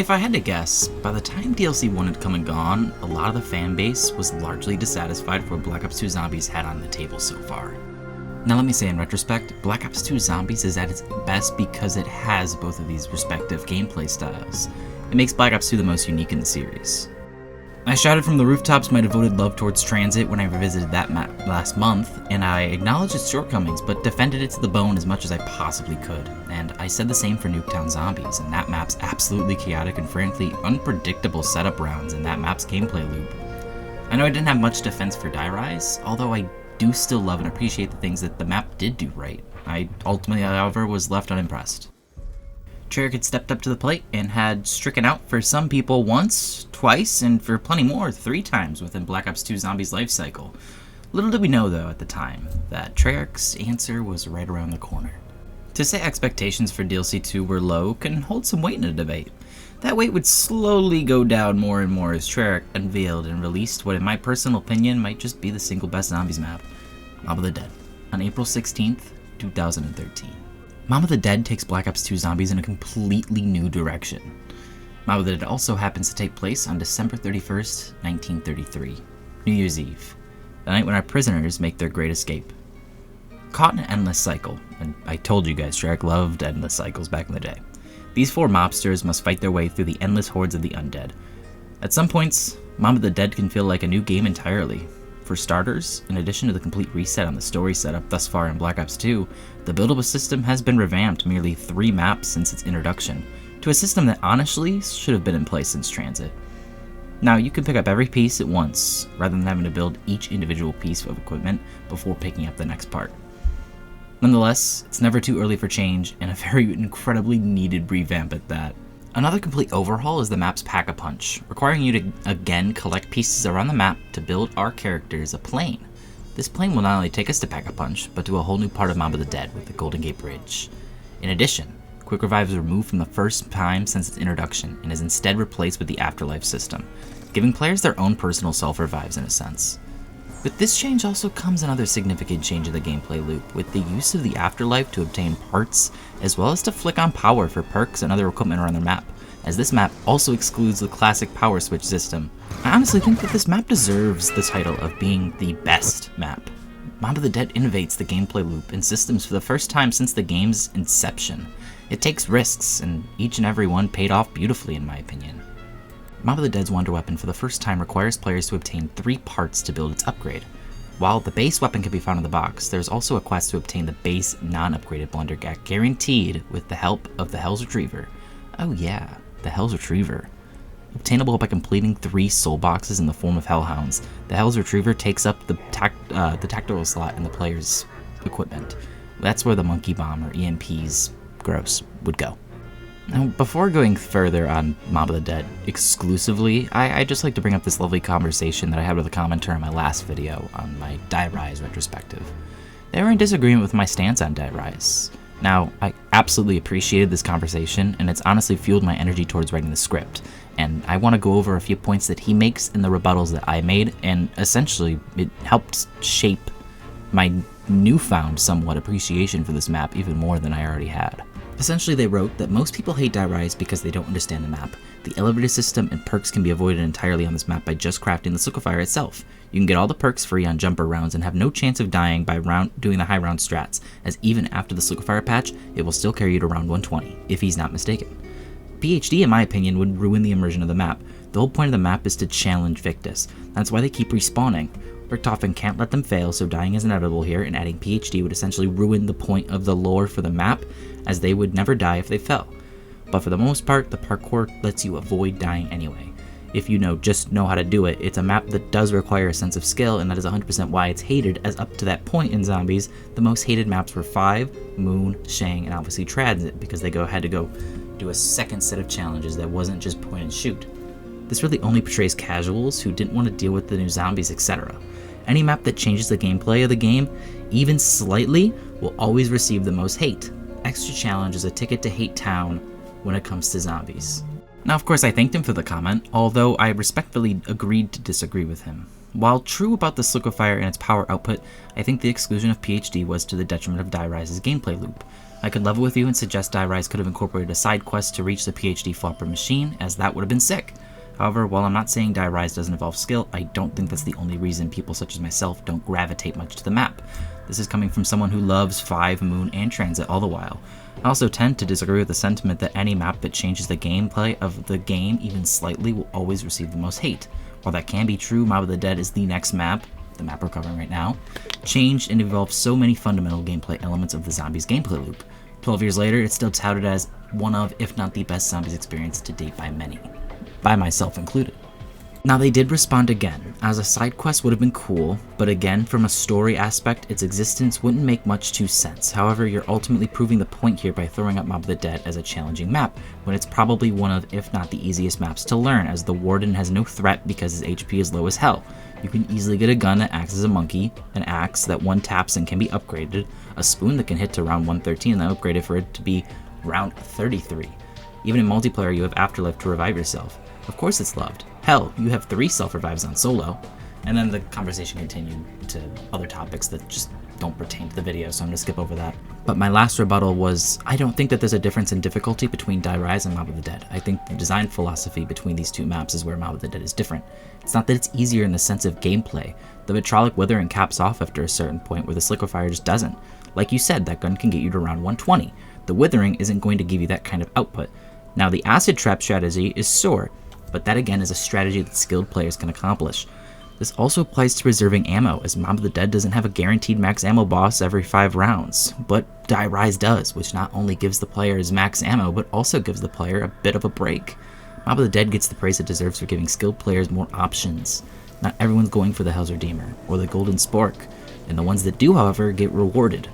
If I had to guess, by the time DLC 1 had come and gone, a lot of the fan base was largely dissatisfied with what Black Ops 2 Zombies had on the table so far. Now let me say in retrospect, Black Ops 2 Zombies is at its best because it has both of these respective gameplay styles. It makes Black Ops 2 the most unique in the series. I shouted from the rooftops my devoted love towards Transit when I revisited that map last month, and I acknowledged its shortcomings, but defended it to the bone as much as I possibly could. And I said the same for Nuketown Zombies, and that map's absolutely chaotic and frankly unpredictable setup rounds in that map's gameplay loop. I know I didn't have much defense for Die Rise, although I do still love and appreciate the things that the map did do right. I ultimately, however, was left unimpressed. Treyarch had stepped up to the plate and had stricken out for some people once, twice, and for plenty more 3 times within Black Ops 2 Zombies' life cycle. Little did we know, though, at the time, that Treyarch's answer was right around the corner. To say expectations for DLC 2 were low can hold some weight in a debate. That weight would slowly go down more and more as Treyarch unveiled and released what, in my personal opinion, might just be the single best Zombies map, Mob of the Dead, on April 16th, 2013. Mob of the Dead takes Black Ops 2 Zombies in a completely new direction. Mob of the Dead also happens to take place on December 31st, 1933, New Year's Eve, the night when our prisoners make their great escape. Caught in an endless cycle, and I told you guys Treyarch loved endless cycles back in the day, these 4 mobsters must fight their way through the endless hordes of the undead. At some points, Mob of the Dead can feel like a new game entirely. For starters, in addition to the complete reset on the story setup thus far in Black Ops 2, the buildable system has been revamped merely 3 maps since its introduction, to a system that honestly should have been in place since Transit. Now, you can pick up every piece at once, rather than having to build each individual piece of equipment before picking up the next part. Nonetheless, it's never too early for change, and a very incredibly needed revamp at that. Another complete overhaul is the map's Pack-a-Punch, requiring you to again collect pieces around the map to build our characters a plane. This plane will not only take us to Pack-a-Punch, but to a whole new part of Mob of the Dead with the Golden Gate Bridge. In addition, Quick Revive is removed from the first time since its introduction and is instead replaced with the Afterlife system, giving players their own personal self-revives in a sense. With this change also comes another significant change in the gameplay loop, with the use of the Afterlife to obtain parts, as well as to flick on power for perks and other equipment around the map, as this map also excludes the classic power switch system. I honestly think that this map deserves the title of being the best map. Mob of the Dead innovates the gameplay loop and systems for the first time since the game's inception. It takes risks, and each and every one paid off beautifully in my opinion. Mob of the Dead's Wonder Weapon for the first time requires players to obtain 3 parts to build its upgrade. While the base weapon can be found in the box, there's also a quest to obtain the base non-upgraded Blundergat, guaranteed with the help of the Hell's Retriever. Oh yeah, the Hell's Retriever. Obtainable by completing 3 soul boxes in the form of Hellhounds, the Hell's Retriever takes up the tactical slot in the player's equipment. That's where the Monkey Bomb or EMP's gross would go. Now, before going further on Mob of the Dead exclusively, I'd just like to bring up this lovely conversation that I had with a commenter in my last video on my Die Rise retrospective. They were in disagreement with my stance on Die Rise. Now, I absolutely appreciated this conversation, and it's honestly fueled my energy towards writing the script, and I want to go over a few points that he makes and the rebuttals that I made, and essentially it helped shape my newfound somewhat appreciation for this map even more than I already had. Essentially, they wrote that most people hate Die Rise because they don't understand the map. The elevator system and perks can be avoided entirely on this map by just crafting the liquefier itself. You can get all the perks free on jumper rounds and have no chance of dying by doing the high round strats, as even after the liquefier patch, it will still carry you to round 120, if he's not mistaken. PhD, in my opinion, would ruin the immersion of the map. The whole point of the map is to challenge Victus. That's why they keep respawning. Richtofen can't let them fail, so dying is inevitable here, and adding PhD would essentially ruin the point of the lore for the map, as they would never die if they fell. But for the most part, the parkour lets you avoid dying anyway. If you just know how to do it, it's a map that does require a sense of skill, and that is 100% why it's hated, as up to that point in Zombies, the most hated maps were 5, Moon, Shang, and obviously Transit, because they had to go do a second set of challenges that wasn't just point and shoot. This really only portrays casuals who didn't want to deal with the new zombies, etc. Any map that changes the gameplay of the game, even slightly, will always receive the most hate. Extra Challenge is a ticket to hate town when it comes to zombies. Now, of course, I thanked him for the comment, although I respectfully agreed to disagree with him. While true about the liquefier and its power output, I think the exclusion of PhD was to the detriment of Die Rise's gameplay loop. I could level with you and suggest Die Rise could have incorporated a side quest to reach the PhD flopper machine, as that would have been sick. However, while I'm not saying Die Rise doesn't involve skill, I don't think that's the only reason people such as myself don't gravitate much to the map. This is coming from someone who loves 5, Moon, and Transit all the while. I also tend to disagree with the sentiment that any map that changes the gameplay of the game even slightly will always receive the most hate. While that can be true, Mob of the Dead is the next map, the map we're covering right now, changed and evolved so many fundamental gameplay elements of the Zombies gameplay loop. 12 years later, it's still touted as one of, if not the best Zombies experience to date by many. By myself included. Now they did respond again, as a side quest would have been cool, but again, from a story aspect, its existence wouldn't make much to sense. However, you're ultimately proving the point here by throwing up Mob of the Dead as a challenging map, when it's probably one of, if not the easiest maps to learn, as the Warden has no threat because his HP is low as hell. You can easily get a gun that acts as a monkey, an axe that one taps and can be upgraded, a spoon that can hit to round 113 and then upgraded for it to be round 33. Even in multiplayer, you have Afterlife to revive yourself. Of course it's loved. Hell, you have 3 self-revives on solo. And then the conversation continued to other topics that just don't pertain to the video, so I'm gonna skip over that. But my last rebuttal was, I don't think that there's a difference in difficulty between Die Rise and Mob of the Dead. I think the design philosophy between these two maps is where Mob of the Dead is different. It's not that it's easier in the sense of gameplay. The Vitrolic Withering caps off after a certain point where the Sliquefier just doesn't. Like you said, that gun can get you to around 120. The Withering isn't going to give you that kind of output. Now the Acid Trap strategy is sore, but that again is a strategy that skilled players can accomplish. This also applies to preserving ammo, as Mob of the Dead doesn't have a guaranteed max ammo boss every 5 rounds, but Die Rise does, which not only gives the player his max ammo, but also gives the player a bit of a break. Mob of the Dead gets the praise it deserves for giving skilled players more options. Not everyone's going for the Hell's Redeemer, or the Golden Spork, and the ones that do, however, get rewarded.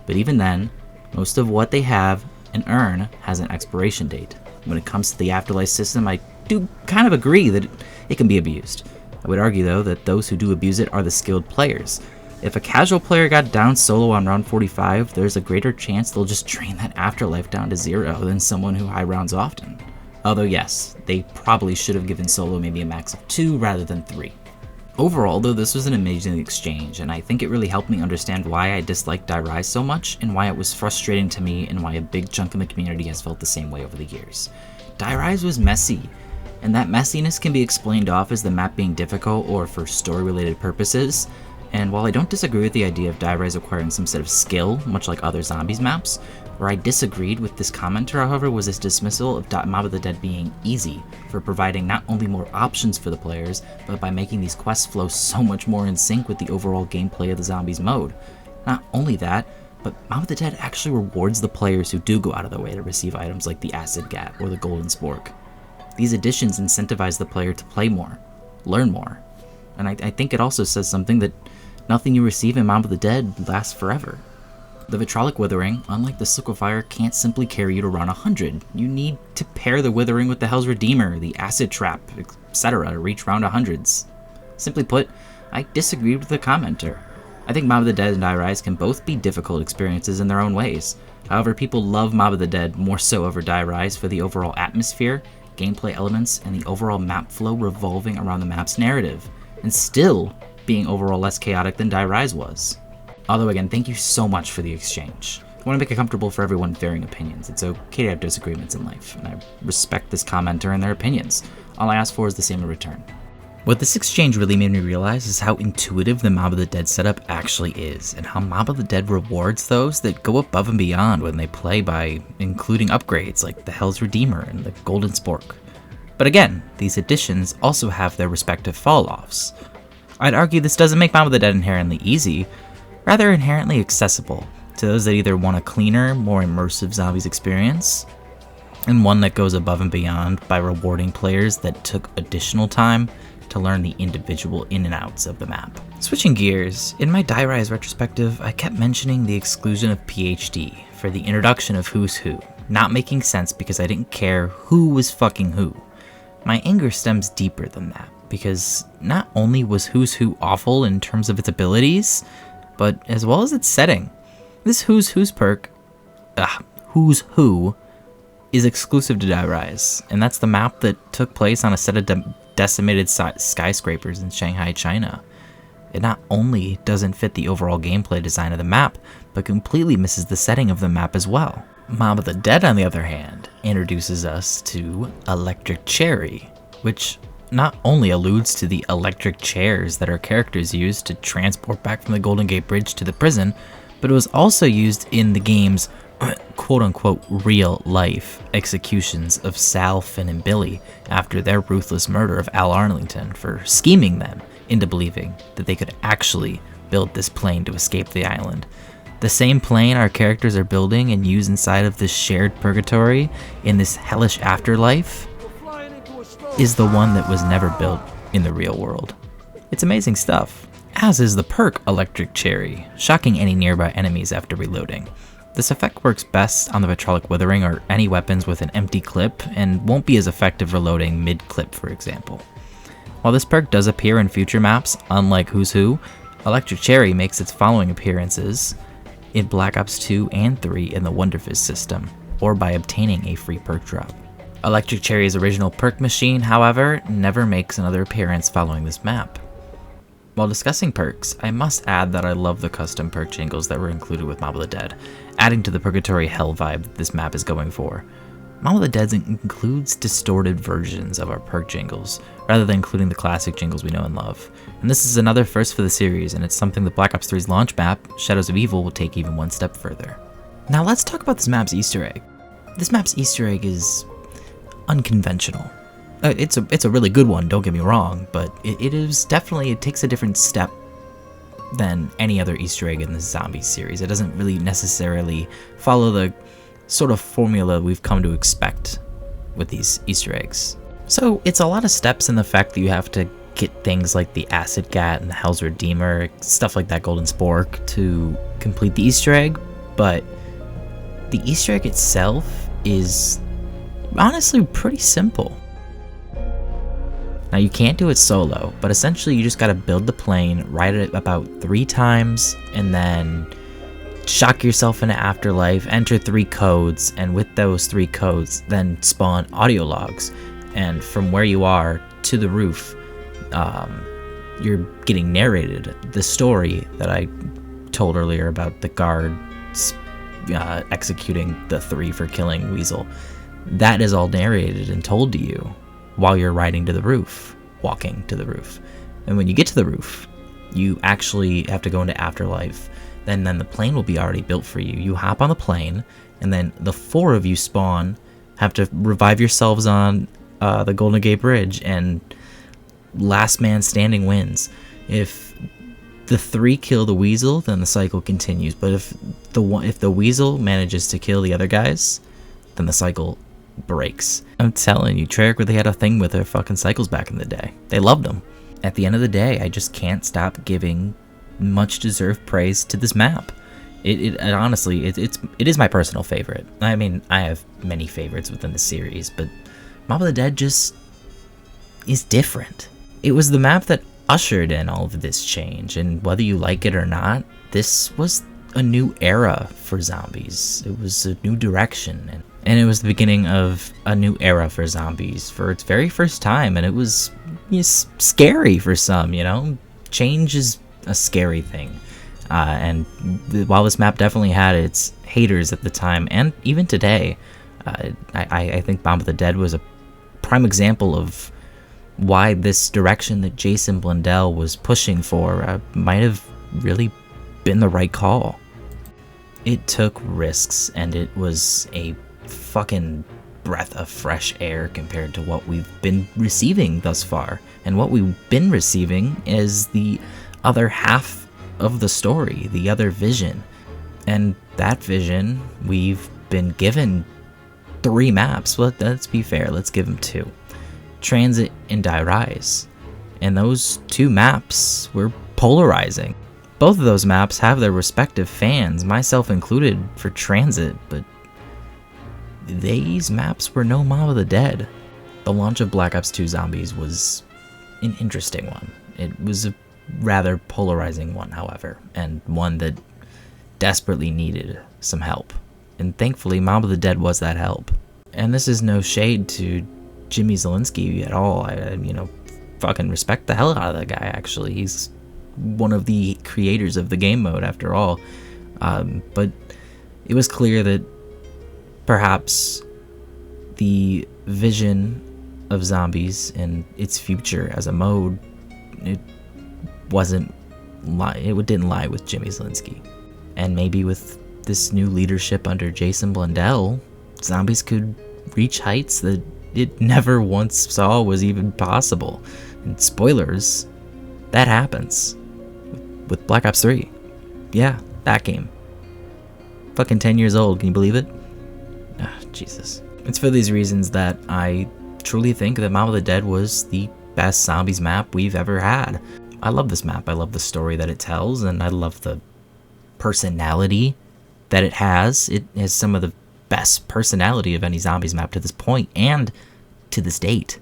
But even then, most of what they have and earn has an expiration date. When it comes to the Afterlife system, I do kind of agree that it can be abused. I would argue, though, that those who do abuse it are the skilled players. If a casual player got down solo on round 45, there's a greater chance they'll just drain that Afterlife down to 0 than someone who high rounds often. Although yes, they probably should have given solo maybe a max of 2 rather than 3. Overall, though, this was an amazing exchange, and I think it really helped me understand why I disliked Die Rise so much, and why it was frustrating to me, and why a big chunk of the community has felt the same way over the years. Die Rise was messy, and that messiness can be explained off as the map being difficult or for story-related purposes. And while I don't disagree with the idea of Die Rise requiring some set of skill, much like other Zombies maps, where I disagreed with this commenter, however, was his dismissal of Mob of the Dead being easy, for providing not only more options for the players, but by making these quests flow so much more in sync with the overall gameplay of the Zombies mode. Not only that, but Mob of the Dead actually rewards the players who do go out of their way to receive items like the Acid Gat or the Golden Spork. These additions incentivize the player to play more, learn more, and I think it also says something that nothing you receive in Mob of the Dead lasts forever. The Vitrolic Withering, unlike the Sliquefier, can't simply carry you to round 100. You need to pair the Withering with the Hell's Redeemer, the Acid Trap, etc. to reach round 100s. Simply put, I disagreed with the commenter. I think Mob of the Dead and Die Rise can both be difficult experiences in their own ways. However, people love Mob of the Dead more so over Die Rise for the overall atmosphere, gameplay elements, and the overall map flow revolving around the map's narrative, and still being overall less chaotic than Die Rise was. Although again, thank you so much for the exchange. I want to make it comfortable for everyone with varying opinions. It's okay to have disagreements in life, and I respect this commenter and their opinions. All I ask for is the same in return. What this exchange really made me realize is how intuitive the Mob of the Dead setup actually is, and how Mob of the Dead rewards those that go above and beyond when they play by including upgrades like the Hell's Redeemer and the Golden Spork. But again, these additions also have their respective fall-offs. I'd argue this doesn't make Mob of the Dead inherently easy, rather inherently accessible to those that either want a cleaner, more immersive Zombies experience, and one that goes above and beyond by rewarding players that took additional time to learn the individual in and outs of the map. Switching gears, in my Die Rise retrospective, I kept mentioning the exclusion of PhD for the introduction of Who's Who, not making sense because I didn't care who was fucking who. My anger stems deeper than that, because not only was Who's Who awful in terms of its abilities, but as well as its setting. This Who's Who's perk, Who's Who, is exclusive to Die Rise, and that's the map that took place on a set of decimated skyscrapers in Shanghai, China. It not only doesn't fit the overall gameplay design of the map, but completely misses the setting of the map as well. Mob of the Dead, on the other hand, introduces us to Electric Cherry, which not only alludes to the electric chairs that our characters use to transport back from the Golden Gate Bridge to the prison, but it was also used in the game's quote-unquote real-life executions of Sal, Finn, and Billy after their ruthless murder of Al Arlington for scheming them into believing that they could actually build this plane to escape the island. The same plane our characters are building and use inside of this shared purgatory in this hellish afterlife is the one that was never built in the real world. It's amazing stuff, as is the perk Electric Cherry, shocking any nearby enemies after reloading. This effect works best on the Vitrolic Withering or any weapons with an empty clip and won't be as effective reloading mid-clip, for example. While this perk does appear in future maps, unlike Who's Who, Electric Cherry makes its following appearances in Black Ops 2 and 3 in the Wonderfizz system, or by obtaining a free perk drop. Electric Cherry's original perk machine, however, never makes another appearance following this map. While discussing perks, I must add that I love the custom perk jingles that were included with Mob of the Dead, adding to the Purgatory Hell vibe that this map is going for. Mob of the Dead includes distorted versions of our perk jingles, rather than including the classic jingles we know and love. And this is another first for the series, and it's something that Black Ops 3's launch map, Shadows of Evil, will take even one step further. Now let's talk about this map's Easter egg. This map's Easter egg is unconventional. It's a really good one, don't get me wrong, but it takes a different step than any other Easter egg in the Zombies series. It doesn't really necessarily follow the sort of formula we've come to expect with these Easter eggs. So it's a lot of steps in the fact that you have to get things like the Acid Gat and the Hell's Redeemer, stuff like that, Golden Spork, to complete the Easter egg, but the Easter egg itself is honestly pretty simple. Now you can't do it solo, but essentially you just gotta build the plane, ride it about 3 times, and then shock yourself into Afterlife, enter 3 codes, and with those 3 codes, then spawn audio logs. And from where you are to the roof, you're getting narrated the story that I told earlier about the guards executing the 3 for killing Weasel. That is all narrated and told to you while you're riding to the roof, walking to the roof. And when you get to the roof, you actually have to go into Afterlife. Then the plane will be already built for you. You hop on the plane, and then the 4 of you spawn, have to revive yourselves on the Golden Gate Bridge, and last man standing wins. If the 3 kill the Weasel, then the cycle continues. But if the Weasel manages to kill the other guys, then the cycle breaks. I'm telling you, Treyarch really had a thing with their fucking cycles back in the day. They loved them. At the end of the day, I just can't stop giving much deserved praise to this map. It honestly, it is my personal favorite. I mean, I have many favorites within the series, but Mob of the Dead just is different. It was the map that ushered in all of this change, and whether you like it or not, this was a new era for zombies. It was a new direction, and it was the beginning of a new era for zombies for its very first time, and it was scary for some, you know? Change is a scary thing. While this map definitely had its haters at the time, and even today, I think Mob of the Dead was a prime example of why this direction that Jason Blundell was pushing for might have really been the right call. It took risks, and it was a fucking breath of fresh air compared to what we've been receiving thus far. And what we've been receiving is the other half of the story, the other vision. And that vision, we've been given 3 maps. Well, let's be fair, let's give them 2. Transit and Die Rise. And those 2 maps were polarizing. Both of those maps have their respective fans, myself included, for Transit, but these maps were no Mob of the Dead. The launch of Black Ops 2 Zombies was an interesting one. It was a rather polarizing one, however, and one that desperately needed some help. And thankfully, Mob of the Dead was that help. And this is no shade to Jimmy Zielinski at all. I fucking respect the hell out of that guy, actually. He's one of the creators of the game mode after all. But it was clear that perhaps the vision of zombies and its future as a mode, it didn't lie with Jimmy Zielinski. And maybe with this new leadership under Jason Blundell, zombies could reach heights that it never once saw was even possible. And spoilers, that happens with Black Ops 3. Yeah, that game. Fucking 10 years old, can you believe it? Jesus. It's for these reasons that I truly think that Mob of the Dead was the best zombies map we've ever had. I love this map, I love the story that it tells, and I love the personality that it has. It has some of the best personality of any zombies map to this point, and to this date.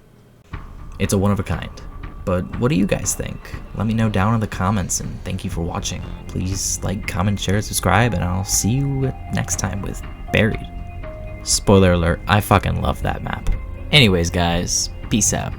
It's a one of a kind. But what do you guys think? Let me know down in the comments, and thank you for watching. Please like, comment, share, subscribe, and I'll see you next time with Buried. Spoiler alert, I fucking love that map. Anyways guys, peace out.